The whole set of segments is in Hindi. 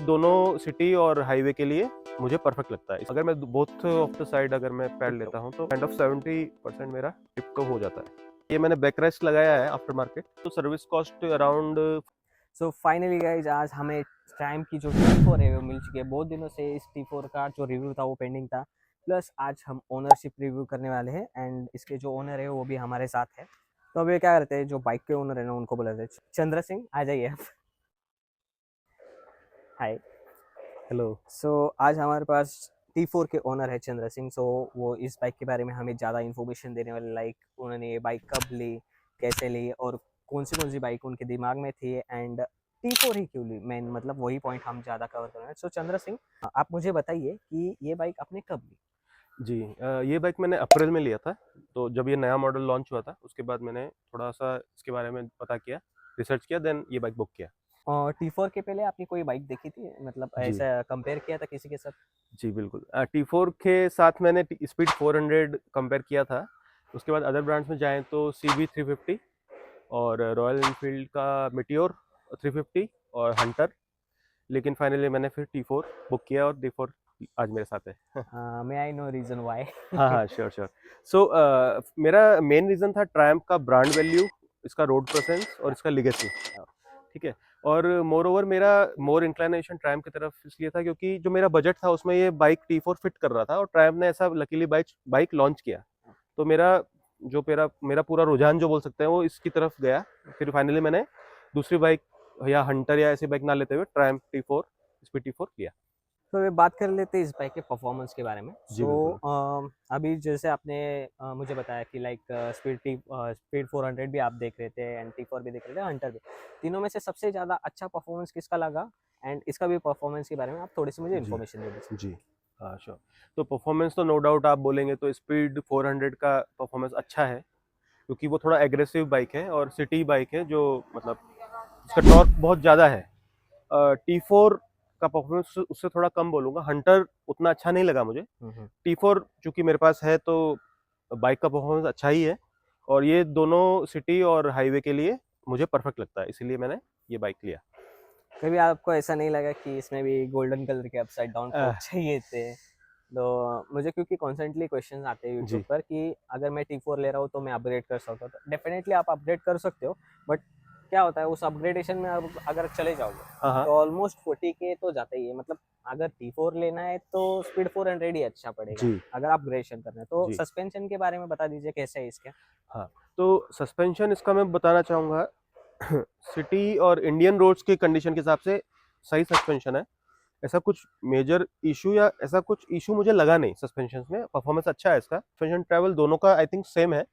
दोनों सिटी और हाईवे के लिए मुझे परफेक्ट लगता है। अगर मैं बोथ ऑफ द साइड अगर मैं पैड लेता हूँ तो काइंड ऑफ 70% मेरा ट्रिप तो हो जाता है। ये मैंने बैकरेस्ट लगाया है आफ्टर मार्केट, तो service cost around. So finally guys आज हमें टाइम की जो T4 है वो मिल चुकी है। बहुत दिनों से इस T4 का जो रिव्यू था वो पेंडिंग था। प्लस आज हम ओनरशिप रिव्यू करने वाले हैं एंड इसके जो ओनर है वो भी हमारे साथ है। तो अभी क्या करते हैं, जो बाइक के ओनर है ना उनको बुलाते हैं। चंद्र सिंह आ जाइए आप। हाय। हेलो। सो आज हमारे पास T4 के ओनर है चंद्र सिंह। सो वो इस बाइक के बारे में हमें ज़्यादा इन्फॉर्मेशन देने वाले, लाइक उन्होंने ये बाइक कब ली, कैसे ली और कौन सी बाइक उनके दिमाग में थी एंड T4 ही क्यों ली। मेन मतलब वही पॉइंट हम ज़्यादा कवर कर रहे हैं। सो चंद्र सिंह, आप मुझे बताइए कि ये बाइक आपने कब ली। जी, ये बाइक मैंने अप्रैल में लिया था। तो जब ये नया मॉडल लॉन्च हुआ था उसके बाद मैंने थोड़ा सा इसके बारे में पता किया, रिसर्च किया, देन ये बाइक बुक किया। और T4 के पहले आपने कोई बाइक देखी थी, मतलब जी ऐसा कंपेयर किया था किसी के साथ। जी बिल्कुल। T4 के साथ मैंने स्पीड 400 कंपेयर किया था। उसके बाद अदर ब्रांड्स में जाएं तो CB 350 और रॉयल एनफील्ड का मिटियोर 350 और हंटर। लेकिन फाइनली मैंने फिर T4 बुक किया और T4 आज मेरे साथ है। मे आई नो रीज़न वाई। हाँ हाँ, श्योर श्योर। सो मेरा मेन रीज़न था ट्रायम्फ का ब्रांड वैल्यू, इसका रोड प्रेजेंस और इसका लिगेसी। ठीक है। और मोर ओवर मेरा मोर इंक्लाइनेशन ट्रायम्फ की तरफ इसलिए था क्योंकि जो मेरा बजट था उसमें ये बाइक T4 फिट कर रहा था और ट्रायम्फ ने ऐसा लकीली बाइक लॉन्च किया। तो मेरा पूरा रुझान जो बोल सकते हैं वो इसकी तरफ गया। फिर फाइनली मैंने दूसरी बाइक या हंटर या ऐसी बाइक ना लेते हुए ट्रायम्फ T4 स्पीड T4 लिया। तो अभी बात कर लेते हैं इस बाइक के परफॉर्मेंस के बारे में। जी बिल्कुल। अभी जैसे आपने मुझे बताया कि लाइक स्पीड 400 भी आप देख रहे थे एंड T4 भी देख रहे थे, हंटर भी। तीनों में से सबसे ज़्यादा अच्छा परफॉर्मेंस किसका लगा एंड इसका भी परफॉर्मेंस के बारे में आप थोड़ी सी मुझे जी इन्फॉर्मेशन दे दीजिए। जी हाँ श्योर। तो परफॉर्मेंस तो नो डाउट आप बोलेंगे तो स्पीड 400 का परफॉर्मेंस अच्छा है क्योंकि वो थोड़ा एग्रेसिव बाइक है और सिटी बाइक है, जो मतलब उसका टॉर्क बहुत ज़्यादा है। T4 का परफॉर्मेंस उससे थोड़ा कम बोलूँगा। हंटर उतना अच्छा नहीं लगा मुझे। T4 चूंकि मेरे पास है तो बाइक का परफॉर्मेंस अच्छा ही है और ये दोनों सिटी और हाईवे के लिए मुझे परफेक्ट लगता है, इसीलिए मैंने ये बाइक लिया। कभी आपको ऐसा नहीं लगा कि इसमें भी गोल्डन कलर के अपसाइड डाउन फोक चाहिए थे। तो मुझे क्योंकि कॉन्स्टेंटली क्वेश्चन आते हैं यूट्यूब जी पर कि अगर मैं T4 ले रहा हूँ तो मैं अपग्रेड कर सकता हूँ। तो डेफिनेटली आप अपग्रेड कर सकते हो, बट क्या होता है उस अपग्रेडेशन में अब अगर चले जाओगे हाँ हाँ तो ऑलमोस्ट 40K तो जाता ही है। मतलब अगर T4 लेना है तो स्पीड 400 ही अच्छा पड़ेगा जी अगर अपग्रेडेशन करना है। तो जी सस्पेंशन के बारे में बता दीजिए कैसे है इसके। हाँ। तो सस्पेंशन इसका मैं बताना चाहूँगा। सिटी और इंडियन रोड्स के कंडीशन के हिसाब से सही सस्पेंशन है। ऐसा कुछ मेजर इशू या ऐसा कुछ इशू मुझे लगा नहीं सस्पेंशन में। परफॉर्मेंस अच्छा है इसका। सस्पेंशन ट्रैवल दोनों का आई थिंक सेम है,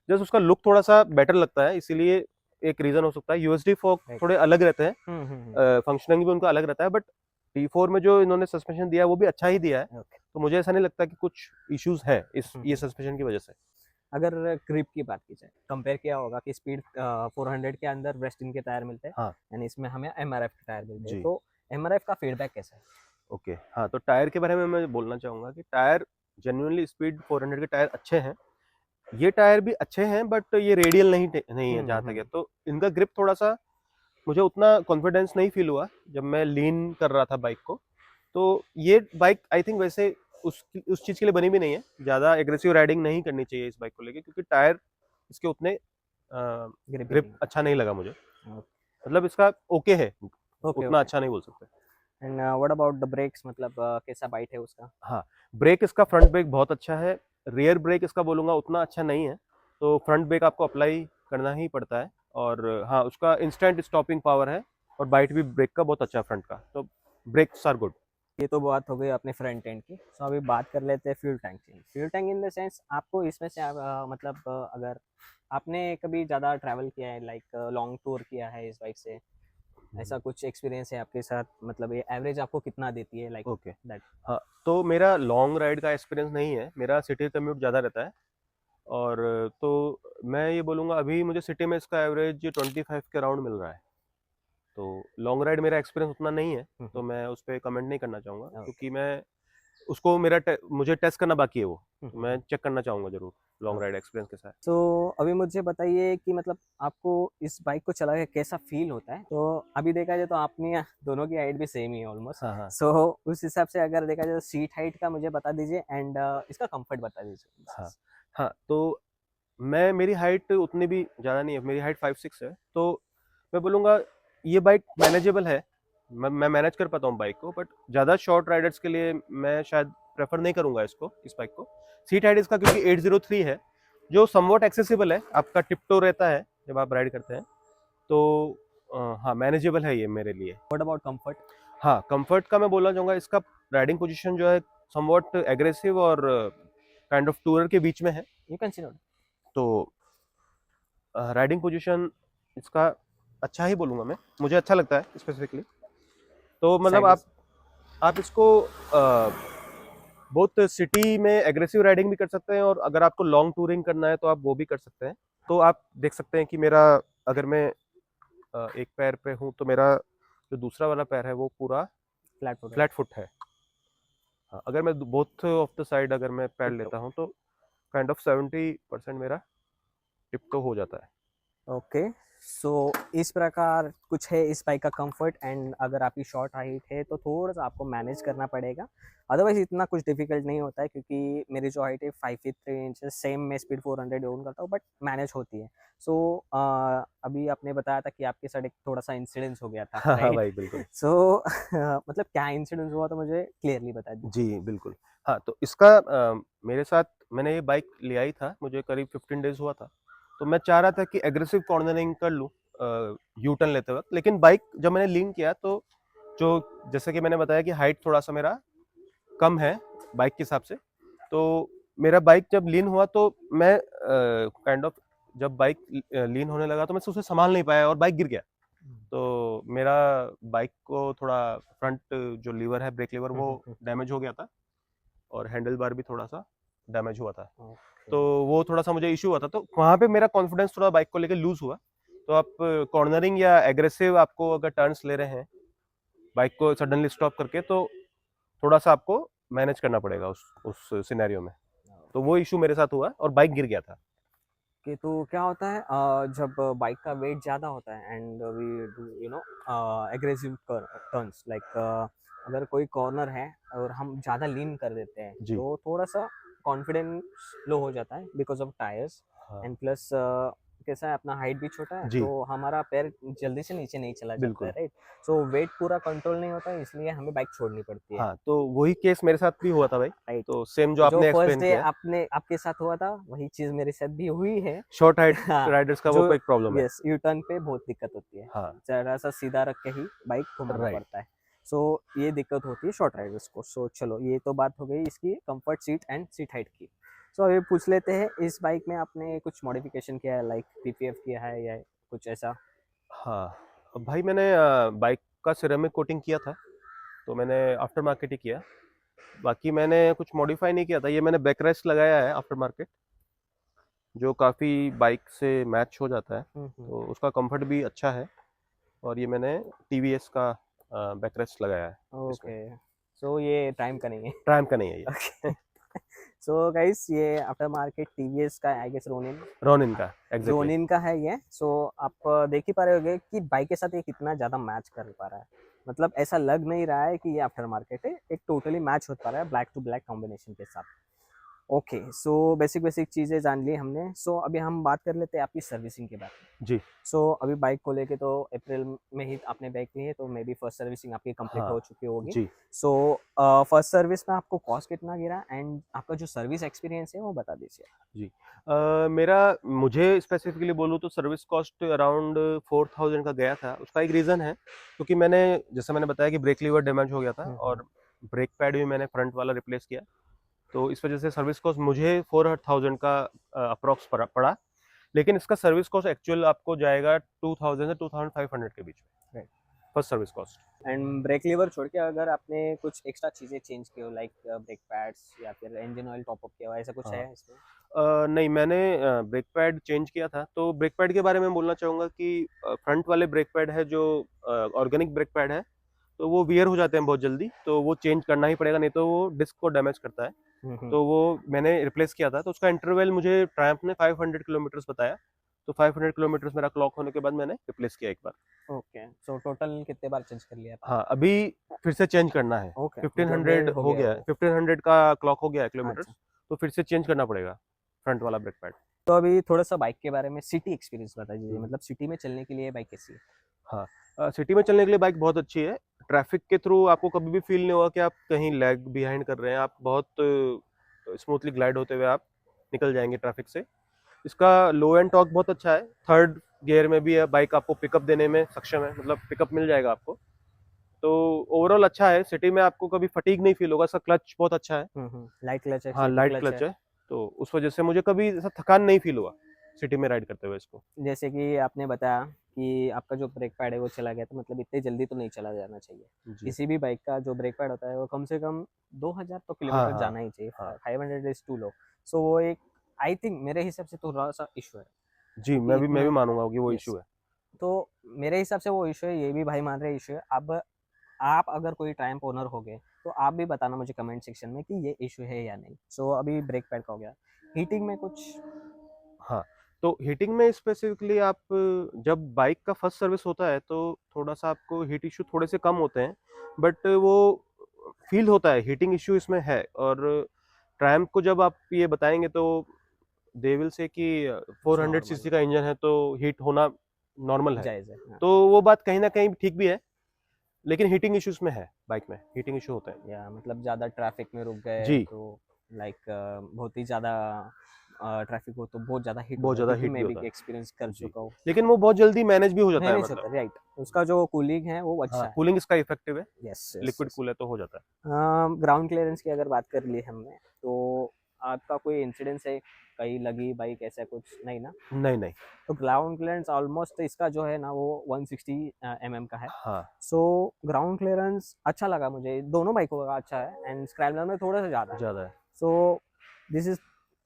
जस्ट उसका लुक थोड़ा सा बेटर लगता है, इसीलिए एक रीजन हो सकता है। यूएसडी फोक थोड़े अलग रहते हैं, फंक्शनिंग भी उनका अलग रहता है, बट T4 में जो इन्होंने सस्पेंशन दिया है वो भी अच्छा ही दिया है। तो मुझे ऐसा नहीं लगता कि कुछ इश्यूज है ये सस्पेंशन की वजह से। अगर ग्रिप की बात की जाए, कंपेयर किया होगा कि स्पीड 400 के अंदर ब्रेस्टिन के टायर मिलते हैं हाँ यानी इसमें हमें MRF के टायर मिलते हैं। जी तो MRF का फीडबैक कैसा है। ओके। हाँ, तो टायर के बारे में मैं बोलना चाहूँगा कि टायर जेन्युइनली स्पीड 400 के टायर अच्छे हैं। ये टायर भी अच्छे हैं बट ये रेडियल नहीं है जहाँ तक है। तो इनका ग्रिप थोड़ा सा मुझे उतना कॉन्फिडेंस नहीं फील हुआ जब मैं लीन कर रहा था बाइक को। तो ये बाइक आई थिंक वैसे उस चीज़ के लिए बनी भी नहीं है। ज़्यादा एग्रेसिव राइडिंग नहीं करनी चाहिए इस बाइक को लेके, क्योंकि टायर इसके उतने ग्रिप अच्छा नहीं लगा मुझे। मतलब इसका ओके है, ओके उतना ओके। अच्छा नहीं बोल सकते। And what about the brakes, मतलब कैसा बाइट है उसका। हाँ, ब्रेक इसका फ्रंट ब्रेक बहुत अच्छा है। रियर ब्रेक इसका बोलूँगा उतना अच्छा नहीं है, तो फ्रंट ब्रेक आपको अप्लाई करना ही पड़ता है। और हाँ, उसका इंस्टेंट स्टॉपिंग पावर है और बाइट भी ब्रेक का बहुत अच्छा है फ्रंट का, तो ब्रेक्स आर गुड। ये तो बात हो गई अपने फ्रंट एंड की। सो अभी बात कर लेते हैं फ्यूल टैंक की। Fuel tank in the sense आपको इसमें से मतलब अगर आपने कभी ज़्यादा ट्रैवल किया है, लाइक लॉन्ग टूर किया है इस बाइक से, ऐसा कुछ एक्सपीरियंस है आपके साथ, मतलब ये एवरेज आपको कितना देती है लाइक ओके। दैट। हाँ, तो मेरा लॉन्ग राइड का एक्सपीरियंस नहीं है, मेरा सिटी कम्यूट ज़्यादा रहता है। और तो मैं ये बोलूँगा अभी मुझे सिटी में इसका एवरेज 25 के अराउंड मिल रहा है। तो लॉन्ग राइड मेरा एक्सपीरियंस उतना नहीं है, तो मैं उस पर कमेंट नहीं करना चाहूँगा, क्योंकि मैं उसको मुझे टेस्ट करना बाकी है वो, हम्म, मैं चेक करना चाहूंगा जरूर लॉन्ग राइड एक्सपीरियंस के साथ। तो अभी मुझे बताइए कि मतलब आपको इस बाइक को चला के कैसा फील होता है। तो अभी देखा जाए तो अपनी दोनों की हाइट भी सेम ही है ऑलमोस्ट। हाँ हाँ सो उस हिसाब से अगर देखा जाए तो सीट हाइट का मुझे बता दीजिए एंड इसका कंफर्ट बता दीजिए। हाँ हाँ। तो मेरी हाइट उतनी भी ज़्यादा नहीं है, मेरी हाइट 5'6" है, तो मैं बोलूँगा ये बाइक मैनेजेबल है। मैं मैनेज कर पाता हूँ बाइक को, बट ज़्यादा शॉर्ट राइडर्स के लिए मैं शायद प्रेफर नहीं करूँगा इस बाइक को। सीट हाइट इसका क्योंकि 803 है, जो समवॉट एक्सेसिबल है, आपका टिप्टो रहता है जब आप राइड करते हैं, तो हाँ मैनेजेबल है ये मेरे लिए। What about comfort? हाँ, कंफर्ट का मैं बोलना चाहूँगा, इसका राइडिंग पोजीशन जो है समवॉट एग्रेसिव और काइंड ऑफ टूरर के बीच में है। You can see note. तो राइडिंग पोजीशन इसका अच्छा ही बोलूँगा मैं, मुझे अच्छा लगता है स्पेसिफिकली। तो मतलब साइड आप इसको बहुत सिटी में एग्रेसिव राइडिंग भी कर सकते हैं, और अगर आपको लॉन्ग टूरिंग करना है तो आप वो भी कर सकते हैं। तो आप देख सकते हैं कि मेरा, अगर मैं एक पैर पे हूँ तो मेरा जो दूसरा वाला पैर है वो पूरा फ्लैट फुट है। हाँ, अगर मैं बोथ ऑफ द साइड अगर मैं पैर लेता हूँ तो काइंड ऑफ 70% मेरा टिप तो हो जाता है। ओके। सो इस प्रकार कुछ है इस बाइक का कंफर्ट एंड अगर आपकी शॉर्ट हाइट है तो थोड़ा सा आपको मैनेज करना पड़ेगा। अदरवाइज इतना कुछ डिफिकल्ट नहीं होता है क्योंकि मेरी जो हाइट है 5'3" सेम, मैं स्पीड 400 ओन करता हूँ बट मैनेज होती है। सो अभी आपने बताया था कि आपके साथ एक थोड़ा सा इंसिडेंस हो गया था, हाँ हाँ राइट? भाई बिल्कुल। सो मतलब क्या इंसिडेंस हुआ तो मुझे क्लियरली बता दीजिए। जी बिल्कुल। हाँ, तो इसका मेरे साथ, मैंने ये बाइक ले आई था, मुझे करीब 15 डेज हुआ था, तो मैं चाह रहा था कि एग्रेसिव कॉर्नरिंग कर लूँ यू टर्न लेते वक्त, लेकिन बाइक जब मैंने लीन किया तो जो, जैसे कि मैंने बताया कि हाइट थोड़ा सा मेरा कम है बाइक के हिसाब से, तो मेरा बाइक जब लीन हुआ तो मैं काइंड ऑफ, जब बाइक लीन होने लगा तो मैं उसे संभाल नहीं पाया और बाइक गिर गया। तो मेरा बाइक को थोड़ा फ्रंट जो लीवर है, ब्रेक लीवर, वो डैमेज हो गया था, और हैंडल बार भी थोड़ा सा डैमेज हुआ था। तो वो थोड़ा सा मुझे इशू हुआ था, तो वहाँ पे मेरा कॉन्फिडेंस थोड़ा बाइक को लेकर लूज हुआ। तो आप कॉर्नरिंग या एग्रेसिव आपको अगर टर्न्स ले रहे हैं बाइक को सडनली स्टॉप करके, तो थोड़ा सा आपको मैनेज करना पड़ेगा उस सिनेरियो में। तो वो इशू मेरे साथ हुआ और बाइक गिर गया था। कि तो क्या होता है जब बाइक का वेट ज़्यादा होता है and we do you know aggressive turns like अगर कोई कॉर्नर है और हम ज़्यादा लीन कर देते हैं जी तो थोड़ा सा कॉन्फिडेंस लो हो जाता है बिकॉज ऑफ टायर्स हाँ एंड प्लस कैसा है अपना हाइट भी छोटा है जी तो हमारा पैर जल्दी से नीचे नहीं चला जाता है, बिल्कुल। राइट? सो वेट पूरा कंट्रोल नहीं होता है इसलिए हमें बाइक छोड़नी पड़ती है। हाँ, तो वही केस मेरे साथ भी हुआ था भाई। राइट। तो सेम जो तो जो आपने फर्स्ट एक्सप्लेन डे किया, आपने आपके साथ हुआ था वही चीज़ मेरे साथ भी हुई है। शॉर्ट हाइट हाँ, राइडर्स का वो जो एक प्रॉब्लम है। यस, यू टर्न पे बहुत दिक्कत होती है। हाँ ज़रा सा सीधा रख के ही बाइक घुमाना राइट। पड़ता है। सो ये दिक्कत होती है शॉर्ट राइडर्स को। सो चलो ये तो बात हो गई इसकी comfort seat and seat height की। सो अभी पूछ लेते हैं इस बाइक में आपने कुछ मॉडिफिकेशन किया है लाइक पीपीएफ किया है या कुछ ऐसा? हाँ, अब भाई मैंने बाइक का सिरेमिक कोटिंग किया था, तो मैंने आफ्टर मार्केट ही किया। बाकी मैंने कुछ मॉडिफाई नहीं किया था, ये मैंने बैकरेस्ट लगाया है आफ्टर मार्केट, जो काफ़ी बाइक से मैच हो जाता है, तो उसका कंफर्ट भी अच्छा है। और ये मैंने टीवीएस का बैकरेस्ट लगाया है इसमें। ओके। सो ये टाइम का नहीं है। ट्रायम्फ का नहीं है ये। ओके। सो गाइस ये आफ्टर मार्केट टीवीएस का आई गेस रोनिन। रोनिन का, एग्जैक्टली। रोनिन का है ये। सो आप देख ही पा रहे होंगे कि बाइक के साथ ये कितना ज़्यादा मैच कर पा रहा है। मतलब ऐसा लग नहीं रहा है कि ये आफ्टर मार्केट है, एक टोटली मैच हो पा रहा है ब्लैक टू ब्लैक कॉम्बिनेशन के साथ। ओके, सो बेसिक बेसिक चीज़ें जान ली हमने। सो अभी हम बात कर लेते हैं आपकी सर्विसिंग के बारे में। जी सो अभी बाइक को लेके तो अप्रैल में ही आपने बाइक ली है तो मे बी फर्स्ट सर्विसिंग आपकी कंप्लीट हाँ हो चुकी होगी। जी। सो फर्स्ट सर्विस में आपको कॉस्ट कितना गिरा एंड आपका जो सर्विस एक्सपीरियंस है वो बता दीजिए। जी मेरा, मुझे स्पेसिफिकली बोलूँ तो सर्विस कॉस्ट अराउंड 4000 का गया था। उसका एक रीज़न है, क्योंकि मैंने, जैसे मैंने बताया कि ब्रेक लीवर डैमेज हो गया था, और ब्रेक पैड भी मैंने फ्रंट वाला रिप्लेस किया, तो इस वजह से सर्विस कॉस्ट मुझे 4000 का अप्रॉक्स पड़ा। लेकिन इसका सर्विस कॉस्ट एक्चुअल आपको जाएगा 2000 से 2500 के बीच में, first service cost. And brake lever छोड़ के अगर आपने कुछ एक्स्ट्रा चीज़ें चेंज की हो लाइक ब्रेक पैड्स या फिर इंजन ऑयल टॉपअप किया हो ऐसा कुछ हाँ है इसमें? नहीं, मैंने ब्रेक पैड चेंज किया था। तो ब्रेक पैड के बारे में बोलना चाहूँगा कि फ्रंट वाले ब्रेक पैड है जो ऑर्गेनिक ब्रेक पैड है, तो वो वियर हो जाते हैं बहुत जल्दी, तो वो चेंज करना ही पड़ेगा, नहीं तो वो डिस्क को डैमेज करता है। तो वो मैंने रिप्लेस किया था, तो उसका इंटरवल मुझे ट्रायम्फ ने 500 किलोमीटर्स बताया, तो 500 किलोमीटर्स मेरा क्लॉक होने के बाद मैंने रिप्लेस किया एक बार। ओके, सो टोटल कितने बार चेंज कर लिया आपने? हाँ, अभी फिर से चेंज करना है। ओके, मतलब 1500 डेढ़ हो हो गया गया है, वो। 1500 का क्लॉक हो गया है किलोमीटर्स, अच्छा, तो फिर से चेंज करना पड़ेगा फ्रंट वाला ब्रेक पैड। तो अभी थोड़ा सा बाइक के बारे में सिटी एक्सपीरियंस बता दीजिए, हम्म। मतलब सिटी में चलने के लिए बाइक कैसी है? हाँ, सिटी में चलने के लिए बाइक बहुत अच्छी है। ट्रैफिक के थ्रू आपको कभी भी फील नहीं होगा कि आप कहीं लैग बिहाइंड कर रहे हैं, आप बहुत स्मूथली ग्लाइड होते हुए आप निकल जाएंगे ट्रैफिक से। इसका लो एंड टॉर्क बहुत अच्छा है, थर्ड गियर में भी है, बाइक आपको पिकअप देने में सक्षम है, मतलब पिकअप मिल जाएगा आपको। तो ओवरऑल अच्छा है, सिटी में आपको कभी फटीग नहीं फील होगा। इसका क्लच बहुत अच्छा है। लाइट क्लच है, हाँ, सिटी लाइट क्लच क्लच है। है, तो उस वजह से मुझे कभी ऐसा थकान नहीं फील हुआ सिटी में राइड करते हुए इसको। जैसे कि आपने बताया कि आपका जो ब्रेक पैड है वो चला गया, तो मतलब इतने जल्दी तो नहीं चला जाना चाहिए। जी। किसी भी बाइक का जो ब्रेक पैड होता है वो कम से कम 2000 तो हाँ किलोमीटर हाँ जाना ही चाहिए। हाँ। 500 इज टू लो। सो वो एक, आई थिंक मेरे हिसाब से थोड़ा सा इशू है, जी, क्योंकि मैं भी इतना, मानूंगा कि वो यस, इशू है। तो मेरे हिसाब से वो इशू है, ये भी भाई मान रहे इशू है। अब आप अगर कोई ट्रायम्फ ओनर हो गए तो आप भी बताना मुझे कमेंट सेक्शन में कि ये इशू है या नहीं। सो अभी ब्रेक पैड का हो गया, हीटिंग में कुछ? हाँ, तो हीटिंग में स्पेसिफिकली आप जब बाइक का फर्स्ट सर्विस होता है तो थोड़ा सा आपको हीट इशू थोड़े से कम होते हैं, बट वो फील होता है, हीटिंग इशू इसमें है। और ट्रायम्फ को जब आप ये बताएंगे तो दे विल से कि इट्स 400 नॉर्मल, सीसी का इंजन है तो हीट होना नॉर्मल है। जायज़ है, हाँ। तो वो बात कहीं ना कहीं ठीक भी है, लेकिन हीटिंग इश्यूज में है, बाइक में हीटिंग इशू होते हैं। या मतलब ज़्यादा ट्रैफिक में रुक गए जी, तो लाइक बहुत ही ज़्यादा ट्रैफिक हो तो बहुत ज़्यादा हीट बहुत होता है, ज़्यादा क्योंकि हीट भी मैं भी होता एक्सपीरियंस कर है। जी, चुका हूँ। लेकिन वो बहुत जल्दी मैनेज भी हो जाता है, मैनेज होता मतलब। है, राइट, उसका जो कूलिंग है वो हाँ, अच्छा है। कूलिंग इसका इफेक्टिव है, yes yes liquid yes. Cool है तो हो जाता है। ग्राउंड क्लियरेंस की अगर बात कर ली हमने, तो आपका कोई इंसिडेंस है, कहीं लगी बाइक, ऐसा कुछ नहीं ना? नहीं नहीं। तो ग्राउंड क्लियरेंस ऑलमोस्ट इसका जो है ना वो 160 mm का है। हाँ सो ग्राउंड क्लियरेंस अच्छा लगा मुझे, दोनों बाइकों का अच्छा है, एंड स्क्रैम्बलर में थोड़ा सा ज़्यादा है। ज़्यादा है। सो दिस इज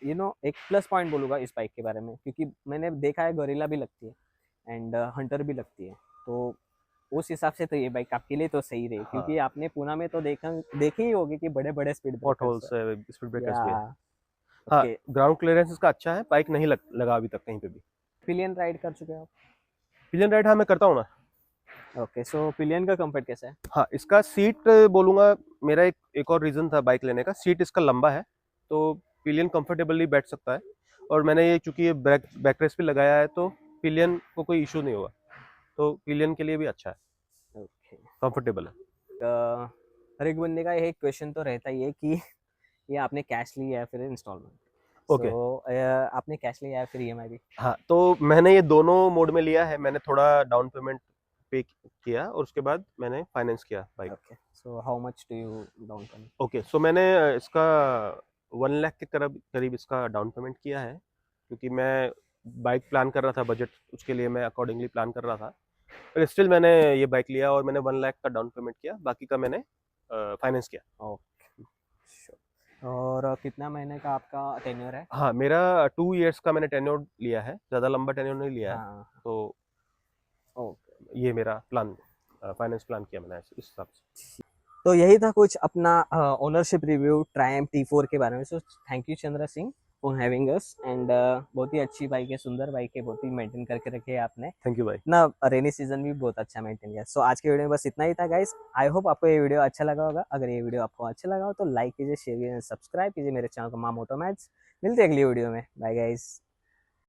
एक प्लस पॉइंट बोलूँगा इस बाइक के बारे में, क्योंकि मैंने देखा है गोरिल्ला भी लगती है एंड हंटर भी लगती है। तो उस हिसाब से तो ये बाइक आपके लिए तो सही रही, हाँ, क्योंकि आपने पूना में तो देखी ही होगी कि बड़े बड़े स्पीड पॉट ब्रेकर्स है। होल्स है, स्पीड ब्रेकर्स या भी है। हाँ, ओके, ग्राउंड क्लियरेंस इसका अच्छा है, बाइक नहीं लगा अभी तक कहीं पे भी। पिलियन राइड कर चुके हो पिलियन राइड, हाँ मैं करता हूँ ना। आप? ओके, सो पिलियन का कंफर्ट कैसा है? हाँ, इसका सीट बोलूँगा, मेरा एक और रीज़न था बाइक लेने का, सीट इसका लंबा है, तो पिलियन कंफर्टेबली बैठ सकता है। और मैंने ये चूंकि ये बैक रेस्ट भी लगाया है, तो पिलियन को कोई इशू नहीं होगा, तो पिलियन के लिए भी अच्छा है, ओके, कंफर्टेबल है। हर एक बंदे का एक क्वेश्चन तो रहता ही है कि ये आपने कैश लिया या फिर इंस्टॉलमेंट। ओके। सो आपने कैश लिया या फिर ईएमआई भी? हाँ, तो मैंने ये दोनों मोड में लिया है। मैंने थोड़ा डाउन पेमेंट पे किया और उसके बाद मैंने फाइनेंस किया bike. Okay, so how much do you down payment? Okay, so मैंने इसका 1 लाख के करीब करीब इसका डाउन पेमेंट किया है, क्योंकि मैं बाइक प्लान कर रहा था, बजट उसके लिए मैं अकॉर्डिंगली प्लान कर रहा था। पर स्टिल मैंने ये बाइक लिया और मैंने 1 लाख का डाउन पेमेंट किया, बाकी का मैंने फाइनेंस किया। Okay, sure. और कितना महीने का आपका टेन्योर है? हाँ, मेरा 2 इयर्स का मैंने टेन्योर लिया है, ज़्यादा लंबा टेन्योर नहीं लिया है। हाँ, तो ओके। ये मेरा प्लान, फाइनेंस प्लान किया मैंने इस हिसाब से। तो यही था कुछ अपना ओनरशिप रिव्यू ट्रायम्फ T4 के बारे में। So thank you Chandra Singh for having us, and बहुत ही अच्छी बाइक है, सुंदर बाइक है, बहुत ही मेंटेन करके रखी है आपने थैंक यू भाई। ना। रेनी सीजन भी बहुत अच्छा मेंटेन किया। सो आज के वीडियो में बस इतना ही था गाइस। आई होप आपको ये वीडियो अच्छा लगा होगा। अगर ये वीडियो आपको अच्छा लगा हो तो लाइक कीजिए, शेयर कीजिए, सब्सक्राइब कीजिए मेरे चैनल को माँ मोटो मैथ्स। मिलते हैं अगली वीडियो में, बाय गाइस।